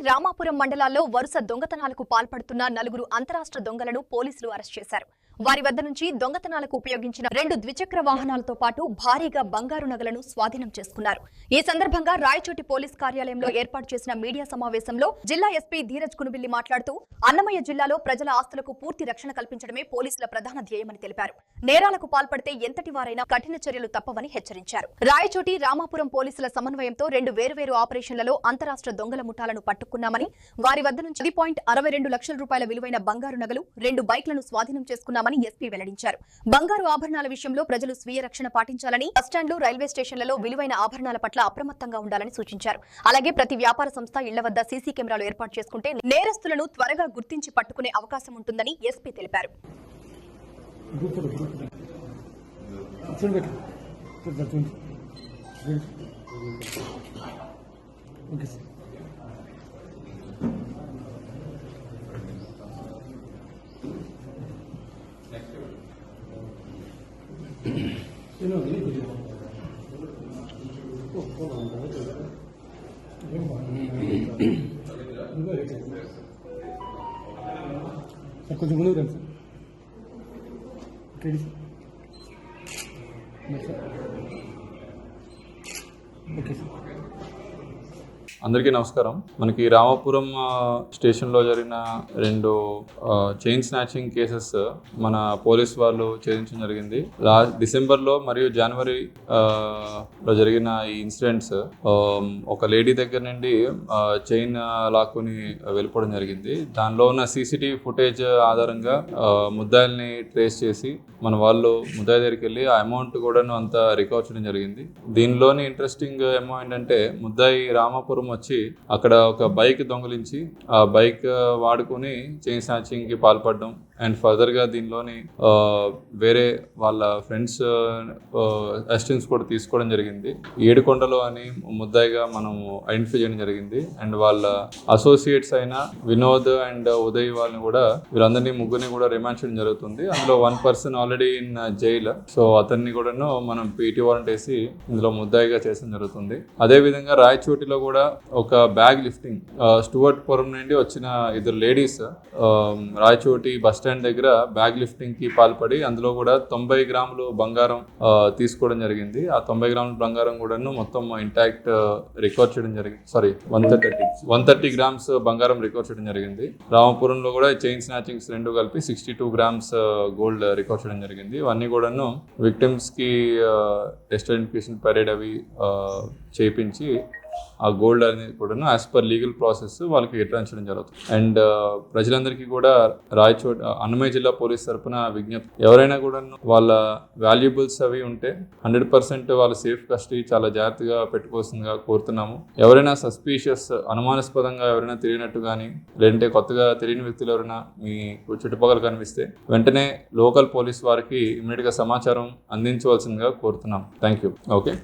రామాపురం మండలాల్లో వరుస దొంగతనాలకు పాల్పడుతున్న నలుగురు అంతరాష్ట్ర దొంగలను పోలీసులు అరెస్ట్ చేశారు. వారి వద్ద నుంచి దొంగతనాలకు ఉపయోగించిన 2 ద్విచక్ర వాహనాలతో పాటు భారీగా బంగారు నగలను స్వాధీనం చేసుకున్నారు. ఈ సందర్భంగా రాయచోటి పోలీస్ కార్యాలయంలో ఏర్పాటు చేసిన మీడియా సమావేశంలో జిల్లా ఎస్పీ ధీరజ్ కునుబిల్లి మాట్లాడుతూ అన్నమయ్య జిల్లాలో ప్రజల ఆస్తులకు పూర్తి రక్షణ కల్పించడమే పోలీసుల ప్రధాన ధ్యేయమని తెలిపారు. నేరాలకు పాల్పడితే ఎంతటి వారైనా కఠిన చర్యలు తప్పవని హెచ్చరించారు. రాయచోటి రామాపురం పోలీసుల సమన్వయంతో 2 వేర్వేరు ఆపరేషన్లలో అంతరాష్ట్ర దొంగల ముఠాలను పట్టుకున్నామని, వారి వద్ద నుంచి 10.62 లక్షల రూపాయల విలువైన బంగారు నగలు, 2 బైక్లను స్వాధీనం చేసుకున్నామని ఎస్పీ వెల్లడించారు. బంగారు ఆభరణాల విషయంలో ప్రజలు స్వీయ రక్షణ పాటించాలని, బస్టాండ్లు, రైల్వే స్టేషన్లలో విలువైన ఆభరణాల పట్ల అప్రమత్తంగా ఉండాలని సూచించారు. అలాగే ప్రతి వ్యాపార సంస్థ ఇళ్ల వద్ద సీసీ కెమెరాలు ఏర్పాటు చేసుకుంటే నేరస్తులను త్వరగా గుర్తించి పట్టుకునే అవకాశం ఉంటుందని ఎస్పీ తెలిపారు. కొంచెం ముందుకు రండి సార్. Okay sir. అందరికీ నమస్కారం. మనకి రామాపురం స్టేషన్లో జరిగిన 2 చైన్ స్నాచింగ్ కేసెస్ మన పోలీస్ వాళ్ళు ఛేదించడం జరిగింది. డిసెంబర్లో మరియు జనవరిలో జరిగిన ఈ ఇన్సిడెంట్స్ ఒక లేడీ దగ్గర నుండి చైన్ లాక్కుని వెళ్ళిపోవడం జరిగింది. దానిలో ఉన్న సీసీటీవీ ఫుటేజ్ ఆధారంగా ముద్దాయిల్ని ట్రేస్ చేసి మన వాళ్ళు ముద్దాయి దగ్గరికి వెళ్ళి ఆ అమౌంట్ కూడా అంతా రికవర్ చేయడం జరిగింది. దీనిలోని ఇంట్రెస్టింగ్ ఏమో ఏంటంటే ముద్దాయి రామాపురం వచ్చి అక్కడ ఒక బైక్ దొంగిలించి ఆ బైక్ వాడుకొని చైన్ స్నాచింగ్ కి పాల్పడడం అండ్ ఫర్దర్ గా దీనిలోని వేరే వాళ్ళ ఫ్రెండ్స్ అసిస్టెన్స్ కూడా తీసుకోవడం జరిగింది. ఏడుకొండలు అని ముద్దాయిగా మనం ఐడెంటిఫై చేయడం జరిగింది. అండ్ వాళ్ళ అసోసియేట్స్ అయిన వినోద్ అండ్ ఉదయ్ వాళ్ళని కూడా వీళ్ళందరినీ ముగ్గురిని కూడా రిమాండ్ చేయడం జరుగుతుంది. అందులో 1 person already in jail. So అతన్ని కూడా మనం పీటీ వారెంట్ వేసి ఇందులో ముద్దాయిగా చేయడం జరుగుతుంది. అదే విధంగా రాయచోటిలో కూడా ఒక బ్యాగ్ లిఫ్టింగ్ స్టూవర్ట్పురం నుండి వచ్చిన 2 లేడీస్ రాయచోటి బస్ స్టాండ్ దగ్గర బ్యాగ్ లిఫ్టింగ్ కి పాల్పడి అందులో కూడా 90 గ్రాములు బంగారం తీసుకోవడం జరిగింది. ఆ 90 గ్రాముల బంగారం కూడా మొత్తం ఇంటాక్ట్ రికవర్ చేయడం జరిగింది. 130 గ్రామ్స్ బంగారం రికవర్ చేయడం జరిగింది. రామపురంలో కూడా చైన్ స్నాచింగ్స్ 2 కలిపి 62 గ్రామ్స్ గోల్డ్ రికవర్ చేయడం జరిగింది. ఇవన్నీ కూడా విక్టిమ్స్ కి టెస్ట్ ఐడెంటిఫికేషన్ పరేడ్ అవి చేయించి ఆ గోల్డ్ అనేది కూడా యాజ్ పర్ లీగల్ ప్రాసెస్ వాళ్ళకి రిటర్న్ చేయడం జరుగుతుంది. అండ్ ప్రజలందరికీ కూడా రాయచోటి అన్నమయ్య జిల్లా పోలీస్ తరఫున విజ్ఞప్తి, ఎవరైనా కూడా వాళ్ళ వాల్యుబుల్స్ అవి ఉంటే 100% వాళ్ళ సేఫ్ కస్టడీ చాలా జాగ్రత్తగా పెట్టుకోవాల్సిందిగా కోరుతున్నాము. ఎవరైనా సస్పీషియస్ అనుమానాస్పదంగా ఎవరైనా తెలియనట్టు కానీ లేదంటే కొత్తగా తెలియని వ్యక్తులు ఎవరైనా మీ చుట్టుపక్కల కనిపిస్తే వెంటనే లోకల్ పోలీస్ వారికి ఇమ్మీడియట్గా సమాచారం అందించవలసిందిగా కోరుతున్నాం. Thank you. ఓకే.